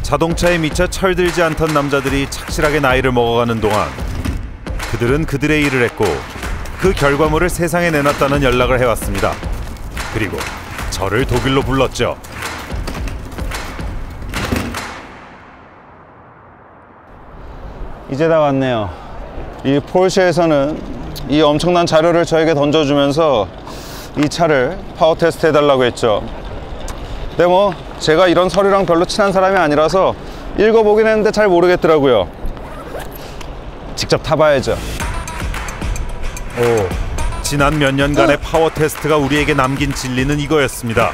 자동차에 미쳐 철들지 않던 남자들이 착실하게 나이를 먹어가는 동안 그들은 그들의 일을 했고 그 결과물을 세상에 내놨다는 연락을 해왔습니다. 그리고 저를 독일로 불렀죠. 이제 다 왔네요. 이 포르쉐에서는 이 엄청난 자료를 저에게 던져주면서 이 차를 파워 테스트 해달라고 했죠. 근데 뭐 제가 이런 서류랑 별로 친한 사람이 아니라서 읽어보긴 했는데 잘 모르겠더라고요. 직접 타봐야죠. 지난 몇 년간의 파워 테스트가 우리에게 남긴 진리는 이거였습니다.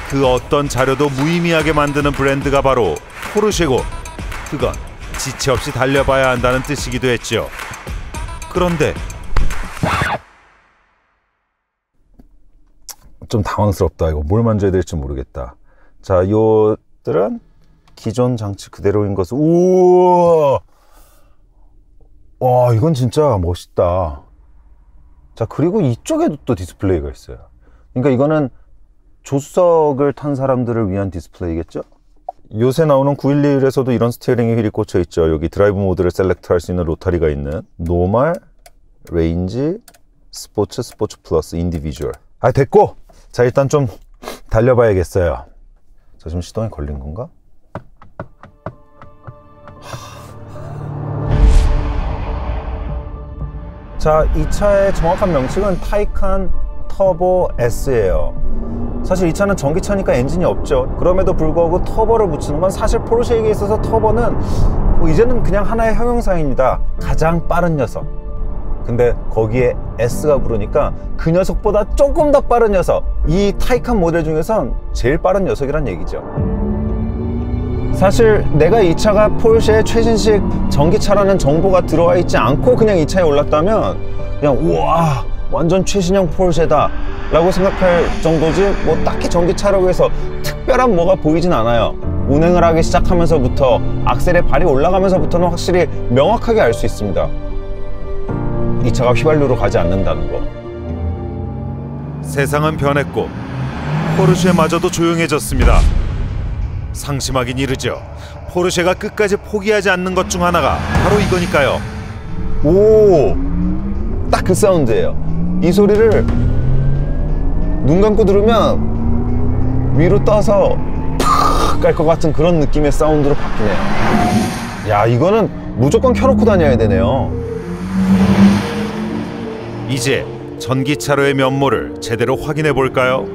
그 어떤 자료도 무의미하게 만드는 브랜드가 바로 포르쉐고, 그건 지체 없이 달려봐야 한다는 뜻이기도 했죠. 그런데 좀 당황스럽다. 이거 뭘 만져야 될지 모르겠다. 자, 요들은 기존 장치 그대로인 것을. 우와, 와, 이건 진짜 멋있다. 자, 그리고 이쪽에도 또 디스플레이가 있어요. 그러니까 이거는 조수석을 탄 사람들을 위한 디스플레이겠죠? 요새 나오는 911에서도 이런 스티어링 휠이 꽂혀 있죠. 여기 드라이브 모드를 셀렉트 할 수 있는 로터리가 있는 노멀, 레인지, 스포츠, 스포츠 플러스, 인디비주얼. 아, 됐고! 자, 일단 좀 달려봐야겠어요. 자, 지금 시동이 걸린 건가? 자, 이 차의 정확한 명칭은 타이칸 터보 S예요. 사실 이 차는 전기차니까 엔진이 없죠. 그럼에도 불구하고 터보를 붙이는 건 사실 포르쉐에게 있어서 터보는 뭐 이제는 그냥 하나의 형용사입니다. 가장 빠른 녀석. 근데 거기에 S가 부르니까 그 녀석보다 조금 더 빠른 녀석, 이 타이칸 모델 중에선 제일 빠른 녀석이란 얘기죠. 사실 내가 이 차가 포르쉐의 최신식 전기차라는 정보가 들어와 있지 않고 그냥 이 차에 올랐다면 그냥 우와, 완전 최신형 포르쉐다 라고 생각할 정도지, 뭐 딱히 전기차라고 해서 특별한 뭐가 보이진 않아요. 운행을 하기 시작하면서부터, 악셀에 발이 올라가면서부터는 확실히 명확하게 알 수 있습니다. 이 차가 휘발유로 가지 않는다는 거. 세상은 변했고 포르쉐마저도 조용해졌습니다. 상심하긴 이르죠. 포르쉐가 끝까지 포기하지 않는 것 중 하나가 바로 이거니까요. 오, 딱 그 사운드예요. 이 소리를 눈 감고 들으면 위로 떠서 팍 깔 것 같은 그런 느낌의 사운드로 바뀌네요. 야, 이거는 무조건 켜놓고 다녀야 되네요. 이제 전기차로의 면모를 제대로 확인해 볼까요?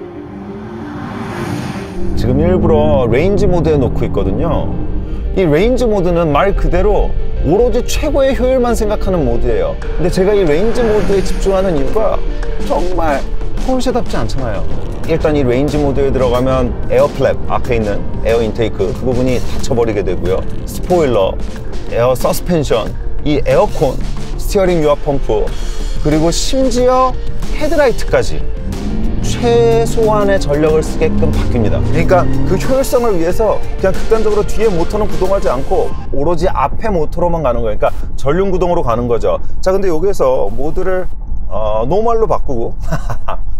지금 일부러 레인지 모드에 놓고 있거든요. 이 레인지 모드는 말 그대로 오로지 최고의 효율만 생각하는 모드예요. 근데 제가 이 레인지 모드에 집중하는 이유가 정말 포르쉐답지 않잖아요. 일단 이 레인지 모드에 들어가면 에어 플랩, 앞에 있는 에어 인테이크 그 부분이 닫혀버리게 되고요. 스포일러, 에어 서스펜션, 이 에어콘, 스티어링 유압 펌프, 그리고 심지어 헤드라이트까지 최소한의 전력을 쓰게끔 바뀝니다. 그러니까 그 효율성을 위해서 그냥 극단적으로 뒤에 모터는 구동하지 않고 오로지 앞에 모터로만 가는 거예요. 그러니까 전륜 구동으로 가는 거죠. 자, 근데 여기에서 모드를 노멀로 바꾸고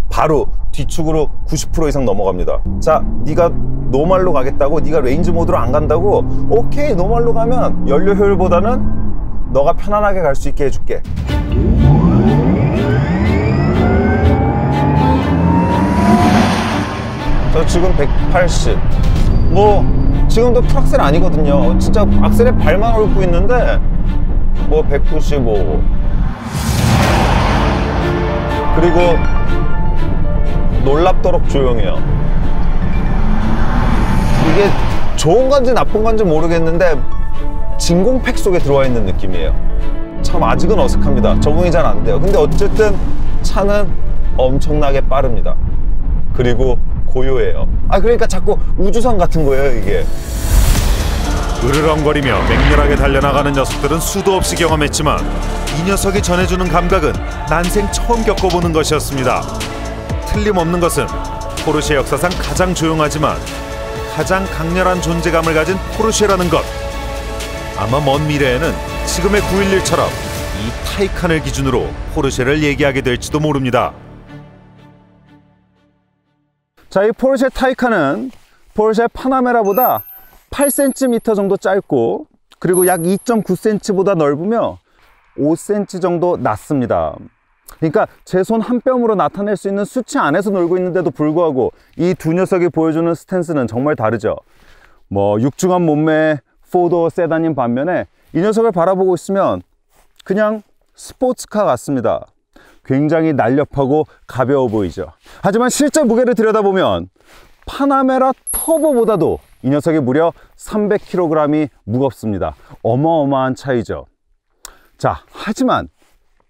바로 뒤축으로 90% 이상 넘어갑니다. 자, 네가 노멀로 가겠다고, 네가 레인지 모드로 안 간다고, 오케이, 노멀로 가면 연료 효율보다는 너가 편안하게 갈 수 있게 해줄게. 저 지금 180. 뭐 지금도 풀악셀 아니거든요. 진짜 악셀에 발만 얽고 있는데 뭐 195. 그리고 놀랍도록 조용해요. 이게 좋은 건지 나쁜 건지 모르겠는데 진공팩 속에 들어와 있는 느낌이에요. 참 아직은 어색합니다. 적응이 잘 안 돼요. 근데 어쨌든 차는 엄청나게 빠릅니다. 그리고 고요해요. 아, 그러니까 자꾸 우주선 같은 거예요, 이게. 으르렁거리며 맹렬하게 달려나가는 녀석들은 수도 없이 경험했지만 이 녀석이 전해주는 감각은 난생 처음 겪어보는 것이었습니다. 틀림없는 것은 포르쉐 역사상 가장 조용하지만 가장 강렬한 존재감을 가진 포르쉐라는 것. 아마 먼 미래에는 지금의 911처럼 이 타이칸을 기준으로 포르쉐를 얘기하게 될지도 모릅니다. 자, 이 포르쉐 타이칸은 포르쉐 파나메라보다 8cm 정도 짧고 그리고 약 2.9cm보다 넓으며 5cm 정도 낮습니다. 그러니까 제 손 한 뼘으로 나타낼 수 있는 수치 안에서 놀고 있는데도 불구하고 이 두 녀석이 보여주는 스탠스는 정말 다르죠. 뭐 육중한 몸매의 포도어 세단인 반면에 이 녀석을 바라보고 있으면 그냥 스포츠카 같습니다. 굉장히 날렵하고 가벼워 보이죠. 하지만 실제 무게를 들여다보면 파나메라 터보보다도 이 녀석이 무려 300kg이 무겁습니다. 어마어마한 차이죠. 자, 하지만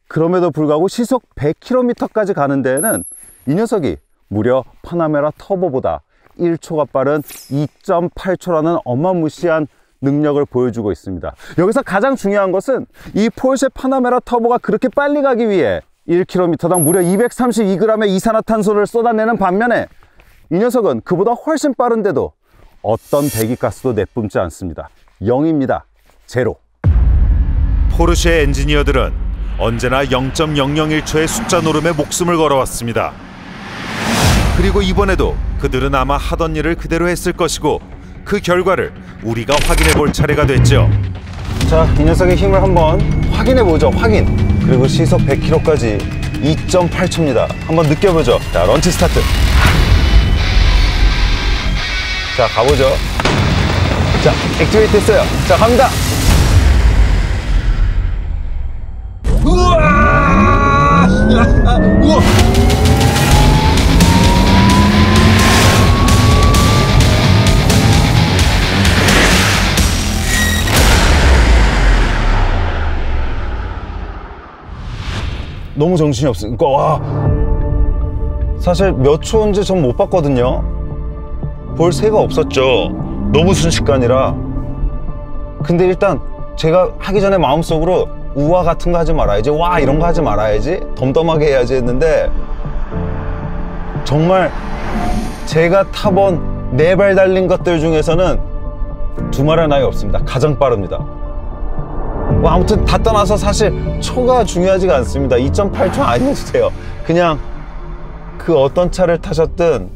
그럼에도 불구하고 시속 100km까지 가는 데에는 이 녀석이 무려 파나메라 터보보다 1초가 빠른 2.8초라는 어마무시한 능력을 보여주고 있습니다. 여기서 가장 중요한 것은 이 포르쉐 파나메라 터보가 그렇게 빨리 가기 위해 1km당 무려 232g의 이산화탄소를 쏟아내는 반면에 이 녀석은 그보다 훨씬 빠른데도 어떤 배기가스도 내뿜지 않습니다. 0입니다. 제로. 포르쉐 엔지니어들은 언제나 0.001초의 숫자 노름에 목숨을 걸어왔습니다. 그리고 이번에도 그들은 아마 하던 일을 그대로 했을 것이고 그 결과를 우리가 확인해 볼 차례가 됐죠. 자, 이 녀석의 힘을 한번 확인해 보죠. 확인. 그리고 시속 100km까지 2.8초입니다. 한번 느껴보죠. 자, 런치 스타트. 자, 가보죠. 자, 액티베이트 했어요. 자, 갑니다. 우와! 우와! 너무 정신이 없으니까 와, 사실 몇 초인지 전 못 봤거든요. 볼 새가 없었죠. 너무 순식간이라. 근데 일단 제가 하기 전에 마음속으로 우와 같은 거 하지 말아야지, 와 이런 거 하지 말아야지, 덤덤하게 해야지 했는데 정말 제가 타본 4발 달린 것들 중에서는 두말할 나위 없습니다. 가장 빠릅니다. 뭐 아무튼 다 떠나서 사실 초가 중요하지가 않습니다. 2.8초 아니어도 돼요. 그냥 그 어떤 차를 타셨든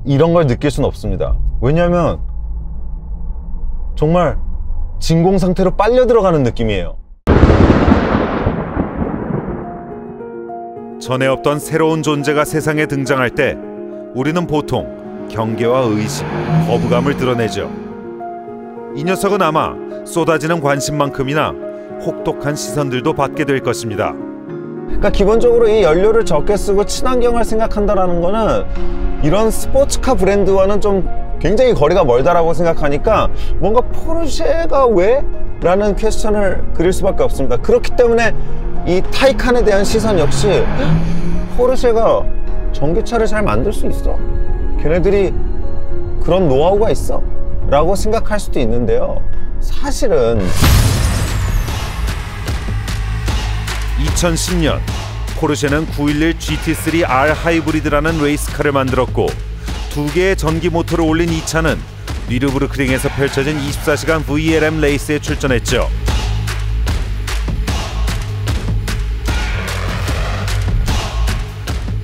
이런 걸 느낄 수는 없습니다. 왜냐하면 정말 진공 상태로 빨려 들어가는 느낌이에요. 전에 없던 새로운 존재가 세상에 등장할 때 우리는 보통 경계와 의심, 거부감을 드러내죠. 이 녀석은 아마 쏟아지는 관심만큼이나 혹독한 시선들도 받게 될 것입니다. 그러니까 기본적으로 이 연료를 적게 쓰고 친환경을 생각한다는 거는 이런 스포츠카 브랜드와는 좀 굉장히 거리가 멀다라고 생각하니까 뭔가 포르쉐가 왜? 라는 퀘스천을 그릴 수밖에 없습니다. 그렇기 때문에 이 타이칸에 대한 시선 역시 포르쉐가 전기차를 잘 만들 수 있어, 걔네들이 그런 노하우가 있어 라고 생각할 수도 있는데요. 사실은 2010년 포르쉐는 911 GT3R 하이브리드라는 레이스카를 만들었고 2개의 전기 모터를 올린 이 차는 뉘르부르크링에서 펼쳐진 24시간 VLM 레이스에 출전했죠.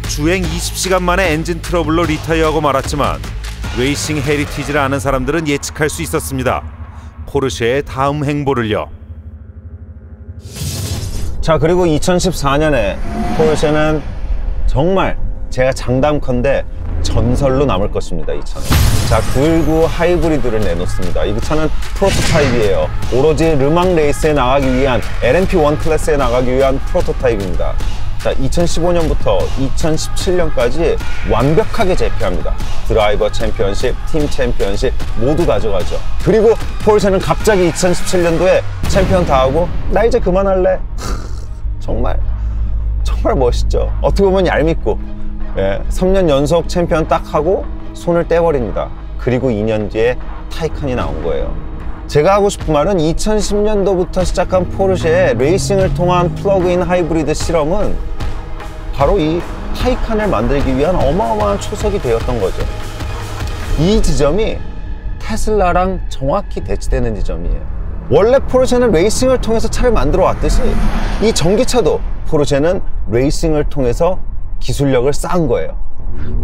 주행 20시간 만에 엔진 트러블로 리타이어하고 말았지만 레이싱 헤리티지를 아는 사람들은 예측할 수 있었습니다. 포르쉐의 다음 행보를요. 자, 그리고 2014년에 포르쉐는 정말 제가 장담컨대 전설로 남을 것입니다. 이 차는. 자, 919 하이브리드를 내놓습니다. 이 차는 프로토타입이에요. 오로지 르망 레이스에 나가기 위한, LMP1 클래스에 나가기 위한 프로토타입입니다. 자, 2015년부터 2017년까지 완벽하게 제패합니다. 드라이버 챔피언십, 팀 챔피언십 모두 가져가죠. 그리고 포르쉐는 갑자기 2017년도에 챔피언 다 하고 나 이제 그만할래. 정말 멋있죠. 어떻게 보면 얄밉고, 3년 연속 챔피언 딱 하고 손을 떼버립니다. 그리고 2년 뒤에 타이칸이 나온 거예요. 제가 하고 싶은 말은 2010년도부터 시작한 포르쉐의 레이싱을 통한 플러그인 하이브리드 실험은 바로 이 타이칸을 만들기 위한 어마어마한 초석이 되었던 거죠. 이 지점이 테슬라랑 정확히 대치되는 지점이에요. 원래 포르쉐는 레이싱을 통해서 차를 만들어 왔듯이 이 전기차도 포르쉐는 레이싱을 통해서 기술력을 쌓은 거예요.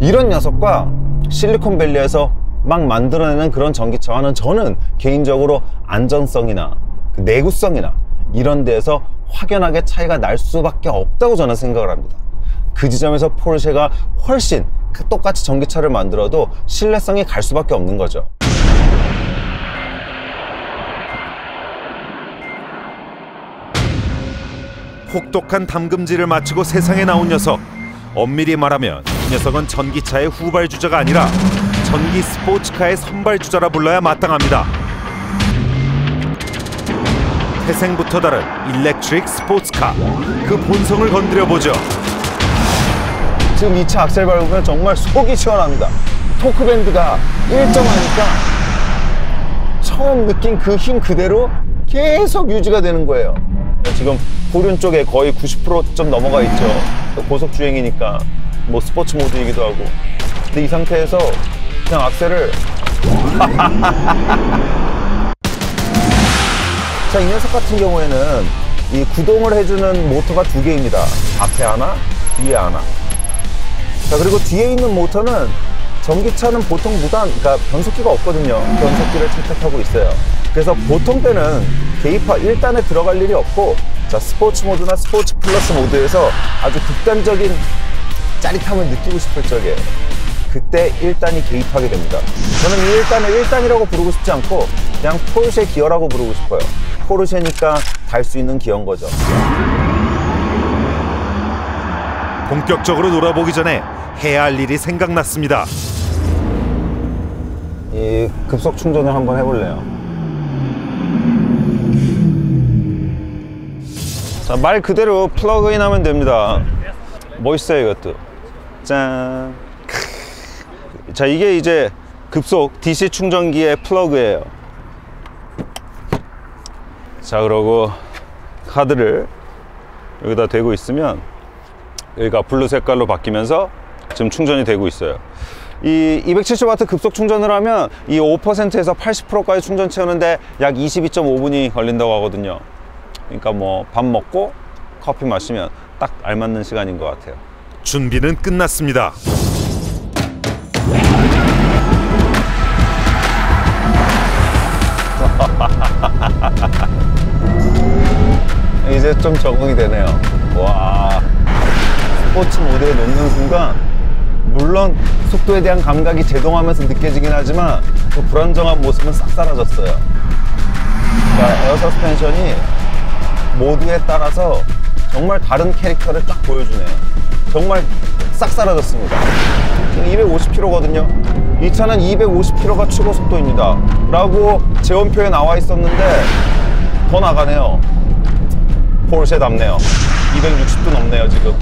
이런 녀석과 실리콘밸리에서 막 만들어내는 그런 전기차와는 저는 개인적으로 안전성이나 그 내구성이나 이런 데에서 확연하게 차이가 날 수밖에 없다고 저는 생각을 합니다. 그 지점에서 포르쉐가 훨씬 똑같이 전기차를 만들어도 신뢰성이 갈 수밖에 없는 거죠. 혹독한 담금질을 마치고 세상에 나온 녀석. 엄밀히 말하면 이 녀석은 전기차의 후발주자가 아니라 전기 스포츠카의 선발주자라 불러야 마땅합니다. 태생부터 다른 일렉트릭 스포츠카, 그 본성을 건드려보죠. 지금 이 차 악셀 밟으면 정말 속이 시원합니다. 토크밴드가 일정하니까 처음 느낀 그 힘 그대로 계속 유지가 되는 거예요. 지금 후륜 쪽에 거의 90%좀 넘어가 있죠. 고속주행이니까 뭐 스포츠 모드이기도 하고. 근데 이 상태에서 그냥 악셀을 자, 이 녀석 같은 경우에는 이 구동을 해주는 모터가 두 개입니다. 앞에 하나, 뒤에 하나. 자, 그리고 뒤에 있는 모터는 전기차는 보통 그러니까 변속기가 없거든요. 변속기를 채택하고 있어요. 그래서 보통 때는 계기파 1단에 들어갈 일이 없고, 자, 스포츠 모드나 스포츠 플러스 모드에서 아주 극단적인 짜릿함을 느끼고 싶을 적에 그때 1단이 개입하게 됩니다. 저는 이 1단을 1단이라고 부르고 싶지 않고 그냥 포르쉐 기어라고 부르고 싶어요. 포르쉐니까 달 수 있는 기어인 거죠. 본격적으로 놀아보기 전에 해야 할 일이 생각났습니다. 이 급속 충전을 한번 해볼래요. 자, 말 그대로 플러그인 하면 됩니다. 멋있어요, 이것도. 짠. 자, 이게 이제 급속 DC 충전기의 플러그예요. 자, 그러고 카드를 여기다 대고 있으면 여기가 블루 색깔로 바뀌면서 지금 충전이 되고 있어요. 이 270W 급속 충전을 하면 이 5%에서 80%까지 충전 채우는데 약 22.5분이 걸린다고 하거든요. 그러니까 뭐 밥 먹고 커피 마시면 딱 알맞는 시간인 것 같아요. 준비는 끝났습니다. 이제 좀 적응이 되네요. 와, 스포츠 모드에 놓는 순간 물론 속도에 대한 감각이 제동하면서 느껴지긴 하지만 그 불안정한 모습은 싹 사라졌어요. 그러니까 에어 서스펜션이 모드에 따라서 정말 다른 캐릭터를 쫙 보여주네요. 정말 싹 사라졌습니다. 250km거든요. 이 차는 250km가 최고 속도입니다 라고 제원표에 나와 있었는데 더 나가네요. 포르쉐답네요. 260도 넘네요 지금.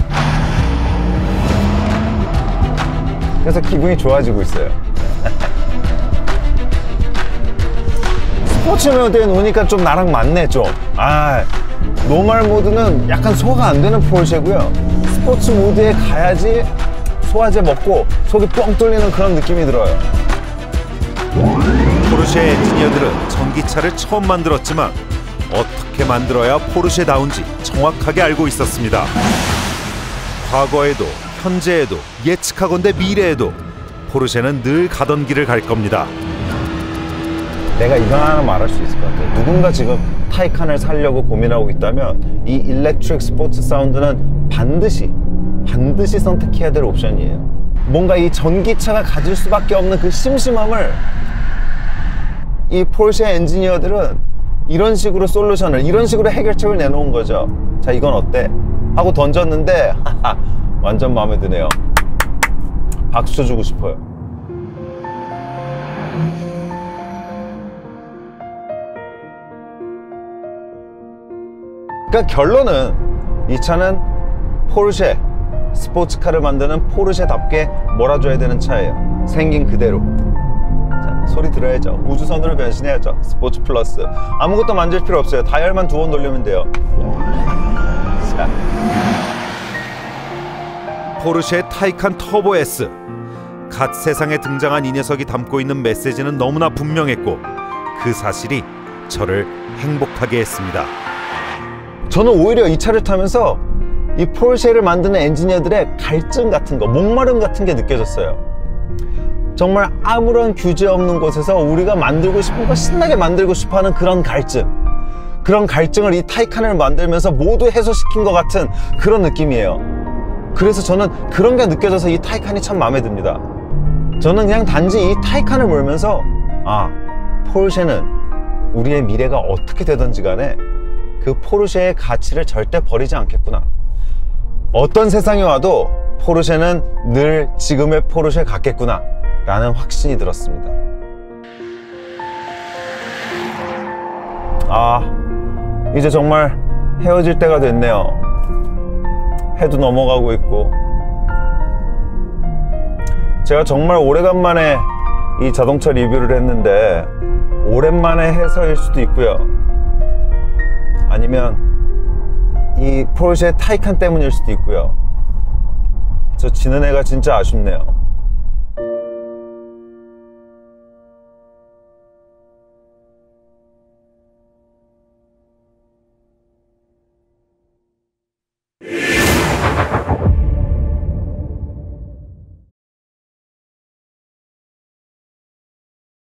그래서 기분이 좋아지고 있어요. 스포츠 모드에 놓으니까 좀 나랑 맞네 좀. 노멀 모드는 약간 소화가 안 되는 포르쉐고요. 스포츠 모드에 가야지 소화제 먹고 속이 뻥 뚫리는 그런 느낌이 들어요. 포르쉐 엔지니어들은 전기차를 처음 만들었지만 어떻게 만들어야 포르쉐다운지 정확하게 알고 있었습니다. 과거에도 현재에도 예측하건대 미래에도 포르쉐는 늘 가던 길을 갈 겁니다. 내가 이거 하나 말할 수 있을 것 같아요. 누군가 지금 타이칸을 사려고 고민하고 있다면 이 일렉트릭 스포츠 사운드는 반드시 선택해야 될 옵션이에요. 뭔가 이 전기차가 가질 수밖에 없는 그 심심함을 이 포르쉐 엔지니어들은 이런 식으로 솔루션을, 이런 식으로 해결책을 내놓은 거죠. 자, 이건 어때? 하고 던졌는데 완전 마음에 드네요. 박수 쳐주고 싶어요. 그러니까 결론은 이 차는 포르쉐 스포츠카를 만드는 포르쉐답게 몰아줘야 되는 차예요. 생긴 그대로. 자, 소리 들어야죠. 우주선으로 변신해야죠. 스포츠 플러스. 아무것도 만질 필요 없어요. 다이얼만 2번 돌리면 돼요. 자. 포르쉐 타이칸 터보 S. 갓 세상에 등장한 이 녀석이 담고 있는 메시지는 너무나 분명했고 그 사실이 저를 행복하게 했습니다. 저는 오히려 이 차를 타면서 이 포르쉐를 만드는 엔지니어들의 갈증 같은 거, 목마름 같은 게 느껴졌어요. 정말 아무런 규제 없는 곳에서 우리가 만들고 싶은 거 신나게 만들고 싶어하는 그런 갈증을 이 타이칸을 만들면서 모두 해소시킨 것 같은 그런 느낌이에요. 그래서 저는 그런 게 느껴져서 이 타이칸이 참 마음에 듭니다. 저는 그냥 단지 이 타이칸을 몰면서 포르쉐는 우리의 미래가 어떻게 되든지 간에 그 포르쉐의 가치를 절대 버리지 않겠구나. 어떤 세상이 와도 포르쉐는 늘 지금의 포르쉐 같겠구나 라는 확신이 들었습니다. 이제 정말 헤어질 때가 됐네요. 해도 넘어가고 있고, 제가 정말 오래간만에 이 자동차 리뷰를 했는데 오랜만에 해서일 수도 있고요, 아니면 이 포르쉐 타이칸 때문일 수도 있고요. 저 지는 애가 진짜 아쉽네요.